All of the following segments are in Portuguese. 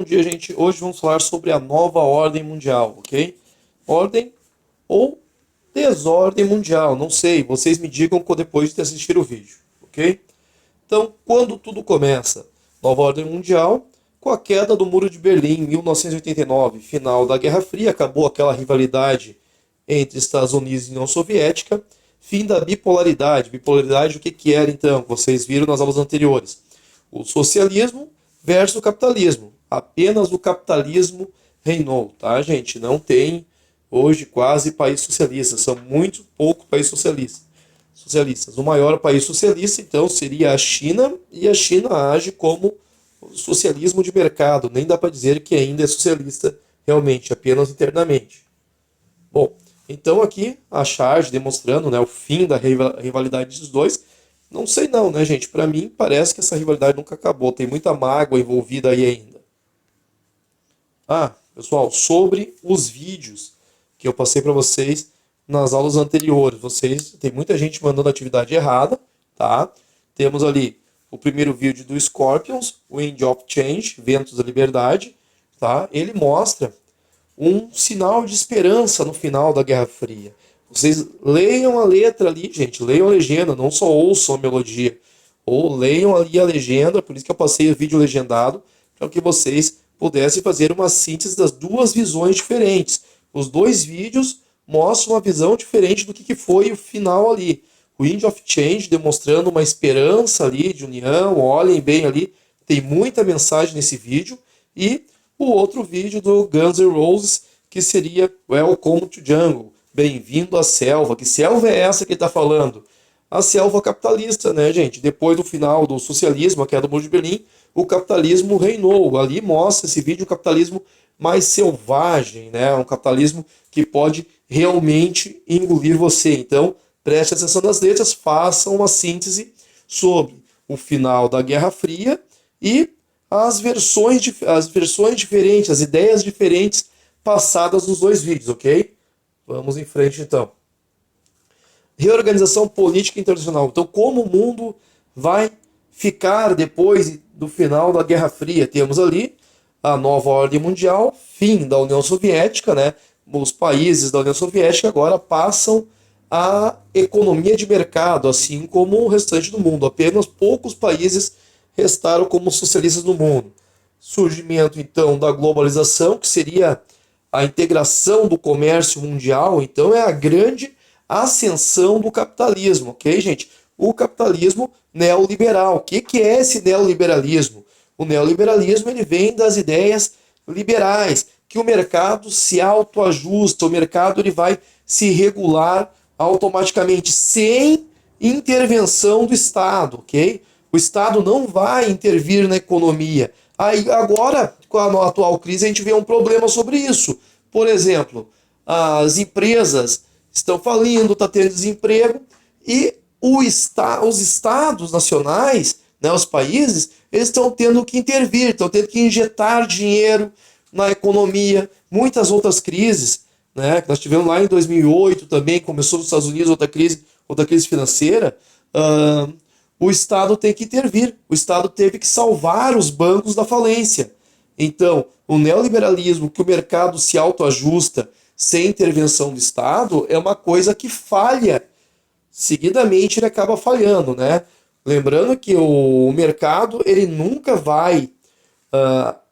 dia, gente. Hoje vamos falar sobre a nova ordem mundial, ok? Ordem ou desordem mundial, não sei. Vocês me digam depois de assistir o vídeo, ok? Então, quando tudo começa? Nova ordem mundial, com a queda do Muro de Berlim em 1989, final da Guerra Fria, acabou aquela rivalidade entre Estados Unidos e União Soviética, fim da bipolaridade. Bipolaridade, o que que era então? Vocês viram nas aulas anteriores. O socialismo versus o capitalismo. Apenas o capitalismo reinou, tá, gente? Não tem hoje quase país socialista, são muito poucos países socialistas. O maior país socialista, então, seria a China, e a China age como socialismo de mercado. Nem dá para dizer que ainda é socialista realmente, apenas internamente. Bom, então aqui a charge demonstrando, né, o fim da rivalidade dos dois. Não sei não, né, gente? Para mim parece que essa rivalidade nunca acabou. Tem muita mágoa envolvida aí ainda. Ah, pessoal, sobre os vídeos que eu passei para vocês nas aulas anteriores. Tem muita gente mandando atividade errada, tá? Temos ali o primeiro vídeo do Scorpions, Wind of Change, Ventos da Liberdade, tá? Ele mostra um sinal de esperança no final da Guerra Fria. Vocês leiam a letra ali, gente, leiam a legenda, não só ouçam a melodia. Ou leiam ali a legenda, por isso que eu passei o vídeo legendado, para que vocês pudessem fazer uma síntese das duas visões diferentes. Os dois vídeos mostram uma visão diferente do que foi o final ali. O Wind of Change demonstrando uma esperança ali de união, olhem bem ali, tem muita mensagem nesse vídeo. E o outro vídeo do Guns N' Roses, que seria Welcome to Jungle, bem-vindo à selva. Que selva é essa que ele está falando? A selva capitalista, né, gente? Depois do final do socialismo, a queda do Muro de Berlim, o capitalismo reinou. Ali mostra esse vídeo um capitalismo mais selvagem, né? Um capitalismo que pode realmente engolir você. Então, preste atenção nas letras, façam uma síntese sobre o final da Guerra Fria e as versões diferentes, as ideias diferentes passadas nos dois vídeos, ok? Vamos em frente então. Reorganização política internacional. Então, como o mundo vai ficar depois do final da Guerra Fria? Temos ali a nova ordem mundial, fim da União Soviética, né? Os países da União Soviética agora passam à economia de mercado, assim como o restante do mundo. Apenas poucos países restaram como socialistas no mundo. Surgimento, então, da globalização, que seria a integração do comércio mundial, então é a grande ascensão do capitalismo, ok, gente? O capitalismo neoliberal. O que é esse neoliberalismo? O neoliberalismo ele vem das ideias liberais, que o mercado se autoajusta, o mercado ele vai se regular automaticamente, sem intervenção do Estado, ok? O Estado não vai intervir na economia. Aí, agora, com a atual crise, a gente vê um problema sobre isso. Por exemplo, as empresas estão falindo, está tendo desemprego, e os estados nacionais, né, os países, eles estão tendo que intervir, estão tendo que injetar dinheiro na economia. Muitas outras crises, né, que nós tivemos lá em 2008 também, começou nos Estados Unidos outra crise financeira, o Estado tem que intervir, o Estado teve que salvar os bancos da falência. Então, o neoliberalismo, que o mercado se autoajusta sem intervenção do Estado, é uma coisa que falha. Seguidamente ele acaba falhando, né? Lembrando que o mercado ele nunca vai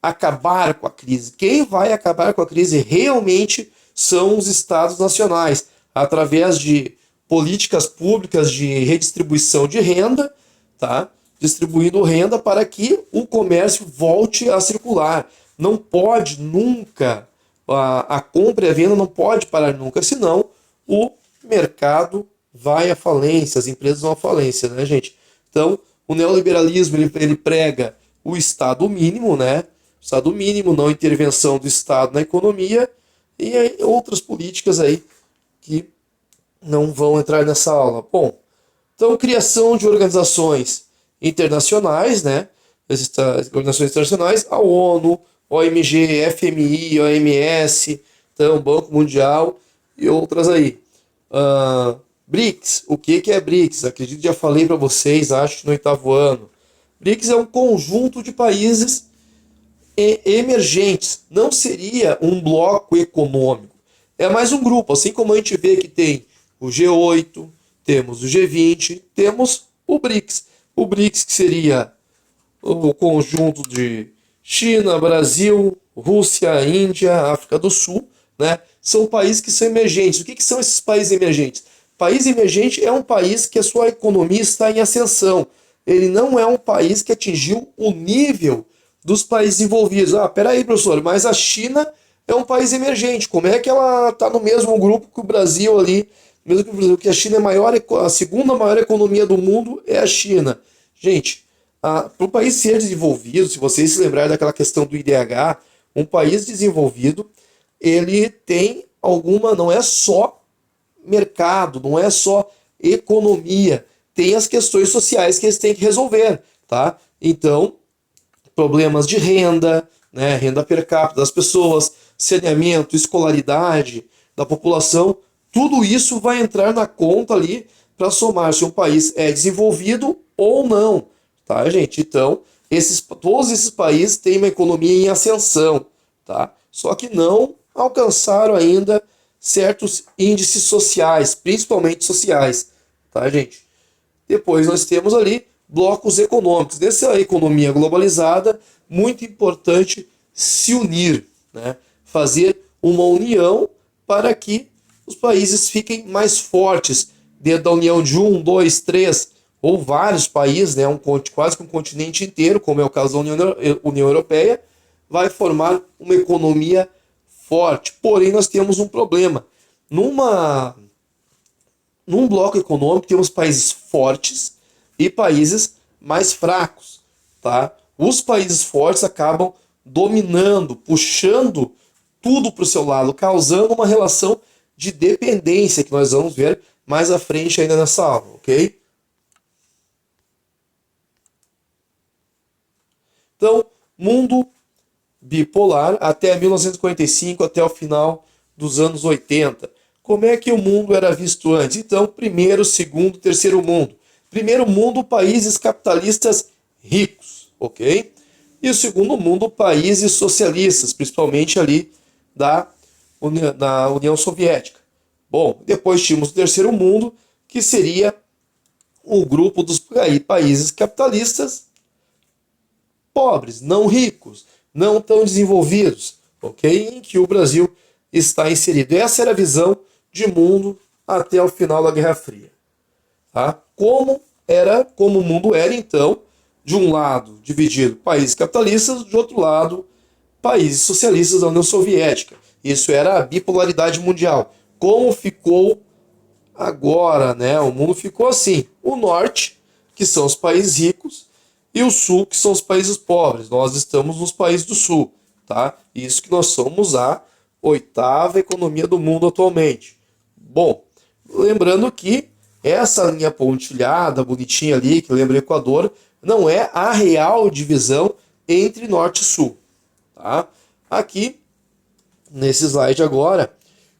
acabar com a crise. Quem vai acabar com a crise realmente são os Estados nacionais, através de políticas públicas de redistribuição de renda, tá? Distribuindo renda para que o comércio volte a circular. Não pode nunca, a compra e a venda não pode parar nunca, senão o mercado vai à falência, as empresas vão à falência, né, gente? Então, o neoliberalismo ele prega o Estado mínimo, né? O Estado mínimo, não intervenção do Estado na economia, e aí, outras políticas aí que não vão entrar nessa aula. Bom, então, criação de organizações internacionais, né? Organizações internacionais, a ONU, OMG, FMI, OMS, então, Banco Mundial e outras aí. BRICS, o que é BRICS? Acredito que já falei para vocês, acho que no 8º ano. BRICS é um conjunto de países emergentes. Não seria um bloco econômico. É mais um grupo, assim como a gente vê que tem o G8, temos o G20, temos o BRICS. O BRICS que seria o conjunto de China, Brasil, Rússia, Índia, África do Sul, né? São países que são emergentes. O que são esses países emergentes? País emergente é um país que a sua economia está em ascensão. Ele não é um país que atingiu o nível dos países desenvolvidos. Ah, peraí, professor, mas a China é um país emergente. Como é que ela está no mesmo grupo que o Brasil ali? Mesmo que o Brasil, que a China é maior, a segunda maior economia do mundo é a China. Gente, para o país ser desenvolvido, se vocês se lembrarem daquela questão do IDH, um país desenvolvido, ele tem alguma, não é só mercado, não é só economia, tem as questões sociais que eles têm que resolver, tá? Então, problemas de renda, né, renda per capita das pessoas, saneamento, escolaridade da população, tudo isso vai entrar na conta ali para somar se um país é desenvolvido ou não, tá, gente? Então, todos esses países têm uma economia em ascensão, tá? Só que não alcançaram ainda certos índices sociais, principalmente sociais, tá, gente? Depois nós temos ali blocos econômicos. Nessa economia globalizada, muito importante se unir, né? Fazer uma união para que os países fiquem mais fortes dentro da união de um, dois, três ou vários países, né? Quase que um continente inteiro, como é o caso da União Europeia, vai formar uma economia forte. Porém, nós temos um problema. Num bloco econômico, temos países fortes e países mais fracos, tá? Os países fortes acabam dominando, puxando tudo para o seu lado, causando uma relação de dependência que nós vamos ver mais à frente ainda nessa aula, ok? Então, mundo bipolar até 1945, até o final dos anos 80. Como é que o mundo era visto antes? Então, primeiro, segundo, terceiro mundo. Primeiro mundo, países capitalistas ricos, ok? E o segundo mundo, países socialistas, principalmente ali da União Soviética. Bom, depois tínhamos o terceiro mundo, que seria o grupo dos países capitalistas pobres, não ricos, não tão desenvolvidos, ok? Em que o Brasil está inserido. Essa era a visão de mundo até o final da Guerra Fria. Tá? Como o mundo era, então, de um lado dividido países capitalistas, de outro lado países socialistas da União Soviética. Isso era a bipolaridade mundial. Como ficou agora, né? O mundo ficou assim. O norte, que são os países ricos, e o sul, que são os países pobres. Nós estamos nos países do sul, tá? Isso que nós somos a oitava economia do mundo atualmente. Bom, lembrando que essa linha pontilhada, bonitinha ali, que lembra o Equador, não é a real divisão entre norte e sul, tá? Aqui, nesse slide agora,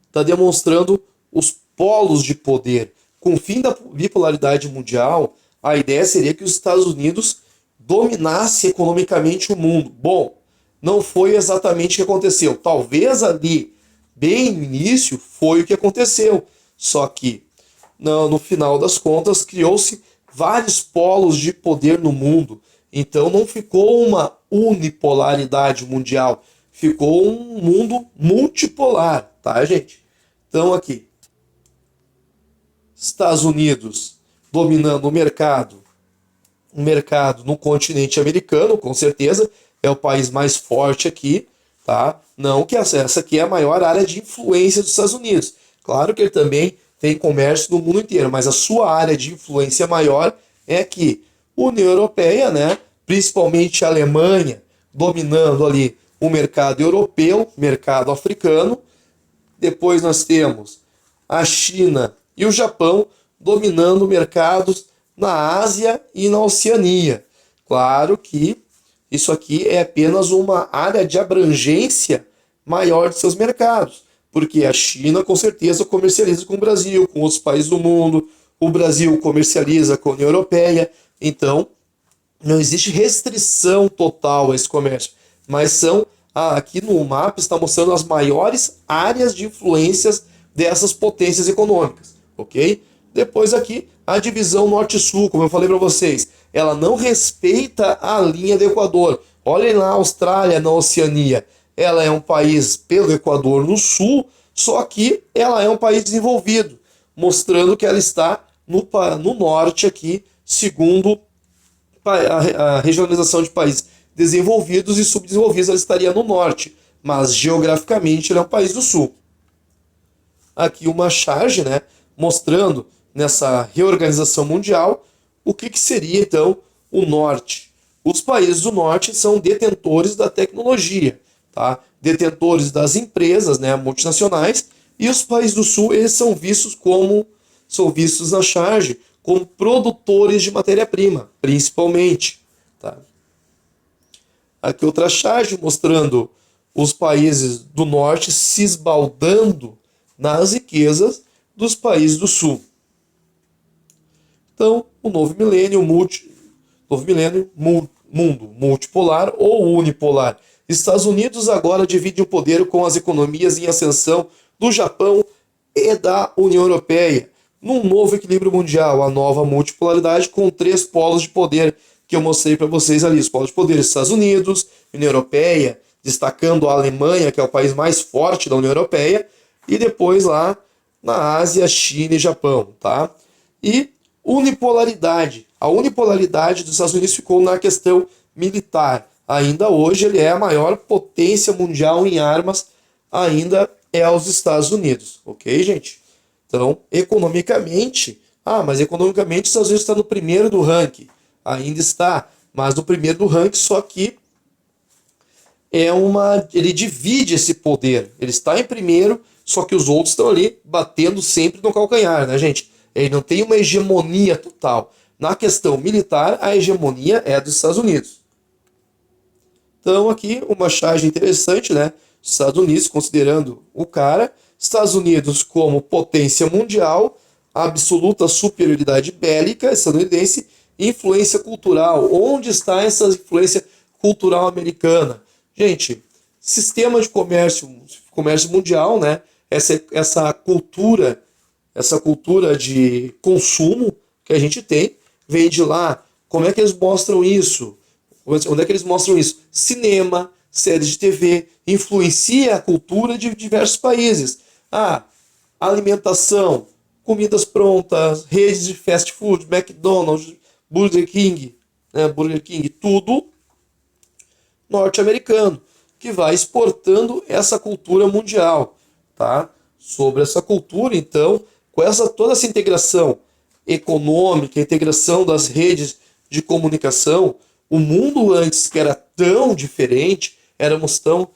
está demonstrando os polos de poder. Com o fim da bipolaridade mundial, a ideia seria que os Estados Unidos dominasse economicamente o mundo. Bom, não foi exatamente o que aconteceu. Talvez ali, bem no início, foi o que aconteceu. Só que, no final das contas, criou-se vários polos de poder no mundo. Então não ficou uma unipolaridade mundial. Ficou um mundo multipolar, tá, gente? Então aqui, Estados Unidos dominando o mercado no continente americano, com certeza, é o país mais forte aqui, tá? Não que essa aqui é a maior área de influência dos Estados Unidos. Claro que ele também tem comércio no mundo inteiro, mas a sua área de influência maior é aqui. União Europeia, né? Principalmente a Alemanha, dominando ali o mercado europeu, mercado africano. Depois nós temos a China e o Japão dominando mercados na Ásia e na Oceania. Claro que isso aqui é apenas uma área de abrangência maior de seus mercados, porque a China com certeza comercializa com o Brasil, com outros países do mundo, o Brasil comercializa com a União Europeia, então não existe restrição total a esse comércio, mas aqui no mapa está mostrando as maiores áreas de influências dessas potências econômicas, ok? Depois aqui, a divisão norte-sul, como eu falei para vocês, ela não respeita a linha do Equador. Olhem lá a Austrália na Oceania. Ela é um país pelo Equador no sul, só que ela é um país desenvolvido, mostrando que ela está no norte aqui, segundo a regionalização de países desenvolvidos e subdesenvolvidos, ela estaria no norte, mas geograficamente ela é um país do sul. Aqui uma charge, né, mostrando nessa reorganização mundial o que seria então o norte. Os países do norte são detentores da tecnologia, tá? Detentores das empresas, né, multinacionais, e os países do sul eles são vistos na charge como produtores de matéria-prima, principalmente. Tá? Aqui outra charge mostrando os países do norte se esbaldando nas riquezas dos países do sul. Então, o novo milênio, mundo multipolar ou unipolar. Estados Unidos agora divide o poder com as economias em ascensão do Japão e da União Europeia, num novo equilíbrio mundial, a nova multipolaridade com 3 polos de poder que eu mostrei para vocês ali. Os polos de poder: Estados Unidos, União Europeia, destacando a Alemanha, que é o país mais forte da União Europeia, e depois lá na Ásia, China e Japão, tá? E unipolaridade. A unipolaridade dos Estados Unidos ficou na questão militar. Ainda hoje ele é a maior potência mundial em armas, ainda é os Estados Unidos, ok, gente? Então, economicamente, mas economicamente os Estados Unidos está no primeiro do ranking, ainda está, mas no primeiro do ranking, só que ele divide esse poder, ele está em primeiro, só que os outros estão ali batendo sempre no calcanhar, né, gente? Ele não tem uma hegemonia total. Na questão militar, a hegemonia é dos Estados Unidos. Então aqui uma charge interessante, né? Estados Unidos, considerando o cara, Estados Unidos como potência mundial, absoluta superioridade bélica estadunidense, influência cultural. Onde está essa influência cultural americana? Gente, sistema de comércio mundial, né? Essa cultura de consumo que a gente tem, vem de lá. Como é que eles mostram isso? Onde é que eles mostram isso? Cinema, séries de TV, influencia a cultura de diversos países. Alimentação, comidas prontas, redes de fast food, McDonald's, Burger King, tudo norte-americano, que vai exportando essa cultura mundial, tá? Sobre essa cultura, então, com toda essa integração econômica, integração das redes de comunicação, o mundo antes que era tão diferente, éramos tão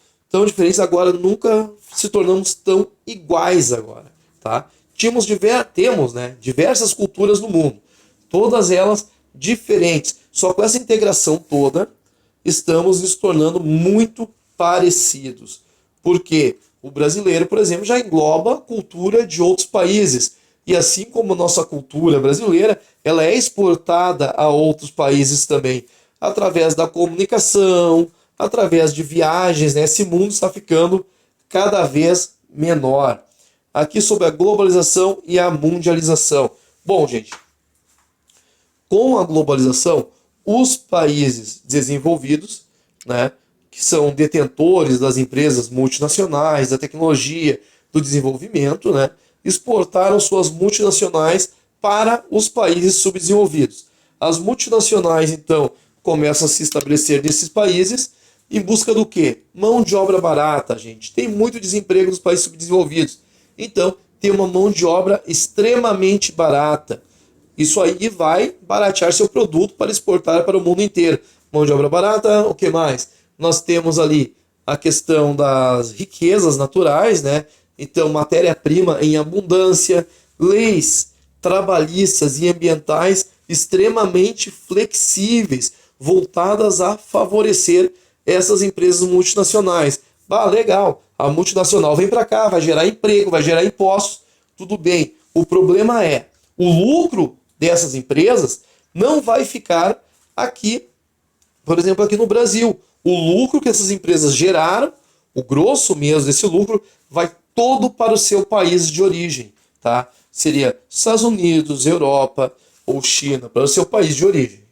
diferentes, agora nunca se tornamos tão iguais agora, tá? Temos diversas culturas no mundo, todas elas diferentes, só com essa integração toda, estamos nos tornando muito parecidos. Porque o brasileiro, por exemplo, já engloba a cultura de outros países. E assim como a nossa cultura brasileira, ela é exportada a outros países também, através da comunicação, através de viagens, né? Esse mundo está ficando cada vez menor. Aqui sobre a globalização e a mundialização. Bom, gente, com a globalização, os países desenvolvidos, né, que são detentores das empresas multinacionais, da tecnologia, do desenvolvimento, né, exportaram suas multinacionais para os países subdesenvolvidos. As multinacionais, então, começam a se estabelecer nesses países em busca do quê? Mão de obra barata, gente. Tem muito desemprego nos países subdesenvolvidos. Então, tem uma mão de obra extremamente barata. Isso aí vai baratear seu produto para exportar para o mundo inteiro. Mão de obra barata, o que mais? Nós temos ali a questão das riquezas naturais, né? Então, matéria-prima em abundância, leis trabalhistas e ambientais extremamente flexíveis, voltadas a favorecer essas empresas multinacionais. Legal, a multinacional vem para cá, vai gerar emprego, vai gerar impostos, tudo bem. O problema é, o lucro dessas empresas não vai ficar aqui, por exemplo, aqui no Brasil. o lucro que essas empresas geraram, o grosso mesmo desse lucro, vai todo para o seu país de origem, tá? Seria Estados Unidos, Europa ou China, para o seu país de origem.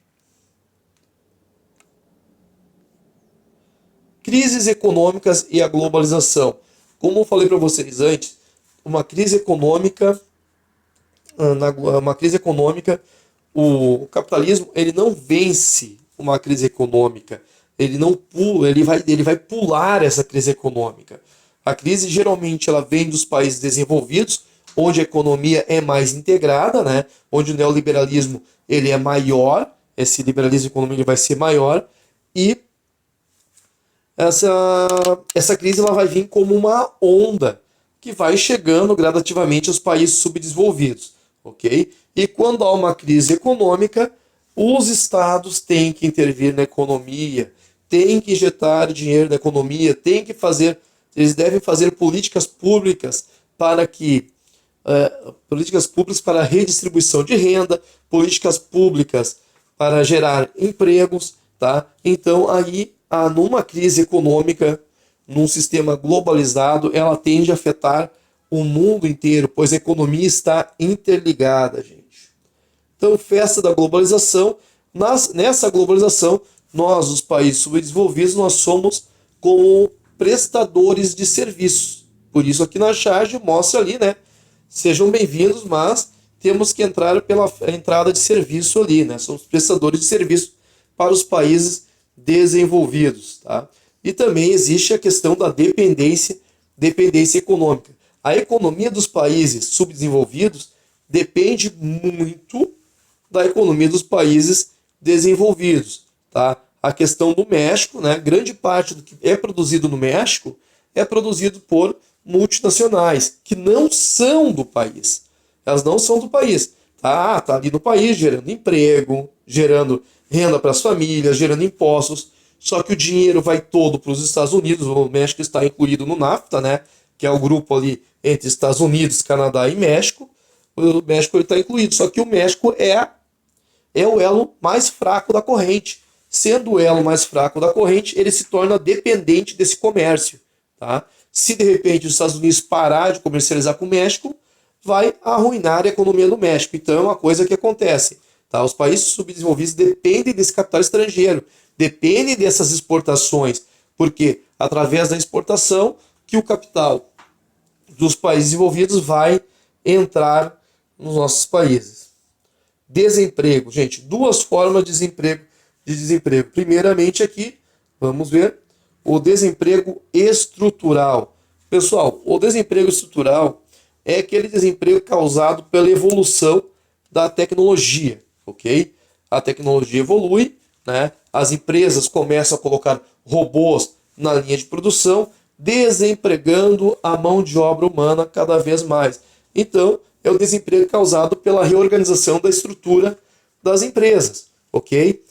Crises econômicas e a globalização. Como eu falei para vocês antes, uma crise econômica, uma crise econômica, o capitalismo ele não vence uma crise econômica, ele não pula, ele vai pular essa crise econômica. A crise geralmente ela vem dos países desenvolvidos, onde a economia é mais integrada, né? Onde o neoliberalismo ele é maior, esse liberalismo econômico ele vai ser maior, e essa crise ela vai vir como uma onda que vai chegando gradativamente aos países subdesenvolvidos, ok? E quando há uma crise econômica, os estados têm que intervir na economia, têm que injetar dinheiro na economia, eles devem fazer políticas públicas para que políticas públicas para a redistribuição de renda, políticas públicas para gerar empregos, tá? Então aí numa crise econômica, num sistema globalizado, ela tende a afetar o mundo inteiro, pois a economia está interligada, gente. Então, festa da globalização. Nessa globalização, nós, os países subdesenvolvidos, nós somos como prestadores de serviços. Por isso aqui na charge mostra ali, né? Sejam bem-vindos, mas temos que entrar pela entrada de serviço ali, né? Somos prestadores de serviço para os países desenvolvidos, tá? E também existe a questão da dependência econômica. A economia dos países subdesenvolvidos depende muito da economia dos países desenvolvidos, tá? A questão do México, né? Grande parte do que é produzido no México é produzido por multinacionais que não são do país. Elas não são do país. Tá ali no país gerando emprego, gerando renda para as famílias, gerando impostos. Só que o dinheiro vai todo para os Estados Unidos. O México está incluído no NAFTA, né? Que é o grupo ali entre Estados Unidos, Canadá e México. O México está incluído. Só que o México é o elo mais fraco da corrente. Sendo o elo mais fraco da corrente, ele se torna dependente desse comércio. Tá? Se de repente os Estados Unidos parar de comercializar com o México, vai arruinar a economia do México. Então é uma coisa que acontece. Tá? Os países subdesenvolvidos dependem desse capital estrangeiro, dependem dessas exportações, porque através da exportação que o capital dos países desenvolvidos vai entrar nos nossos países. Desemprego. Gente, duas formas de desemprego. Primeiramente aqui, vamos ver, o desemprego estrutural. Pessoal, o desemprego estrutural é aquele desemprego causado pela evolução da tecnologia, ok? A tecnologia evolui, né? As empresas começam a colocar robôs na linha de produção, desempregando a mão de obra humana cada vez mais. Então, é o desemprego causado pela reorganização da estrutura das empresas, ok?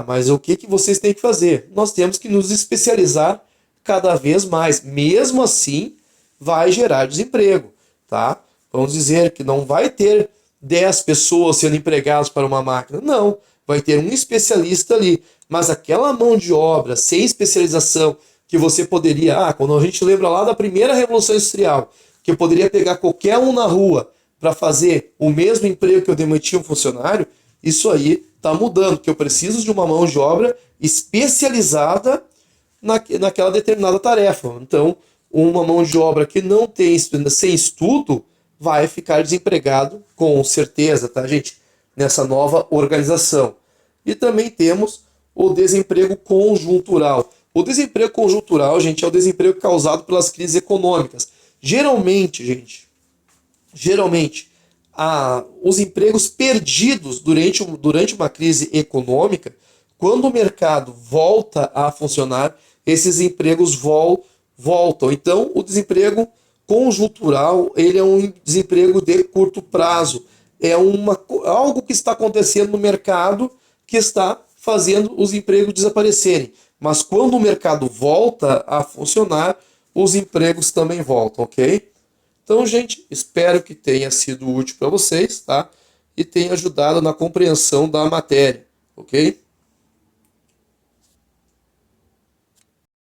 Mas o que vocês têm que fazer? Nós temos que nos especializar cada vez mais. Mesmo assim, vai gerar desemprego, tá? Vamos dizer que não vai ter 10 pessoas sendo empregadas para uma máquina. Não, vai ter um especialista ali. Mas aquela mão de obra sem especialização que você poderia... quando a gente lembra lá da primeira Revolução Industrial, que eu poderia pegar qualquer um na rua para fazer o mesmo emprego que eu demitia um funcionário, isso aí está mudando, porque eu preciso de uma mão de obra especializada naquela determinada tarefa. Então, uma mão de obra que não tem sem estudo vai ficar desempregado, com certeza, tá, gente? Nessa nova organização. E também temos o desemprego conjuntural. O desemprego conjuntural, gente, é o desemprego causado pelas crises econômicas. Geralmente, os empregos perdidos durante uma crise econômica, quando o mercado volta a funcionar, esses empregos voltam. Então, o desemprego conjuntural, ele é um desemprego de curto prazo. É algo que está acontecendo no mercado que está fazendo os empregos desaparecerem. Mas quando o mercado volta a funcionar, os empregos também voltam, ok? Então, gente, espero que tenha sido útil para vocês, tá? E tenha ajudado na compreensão da matéria, ok?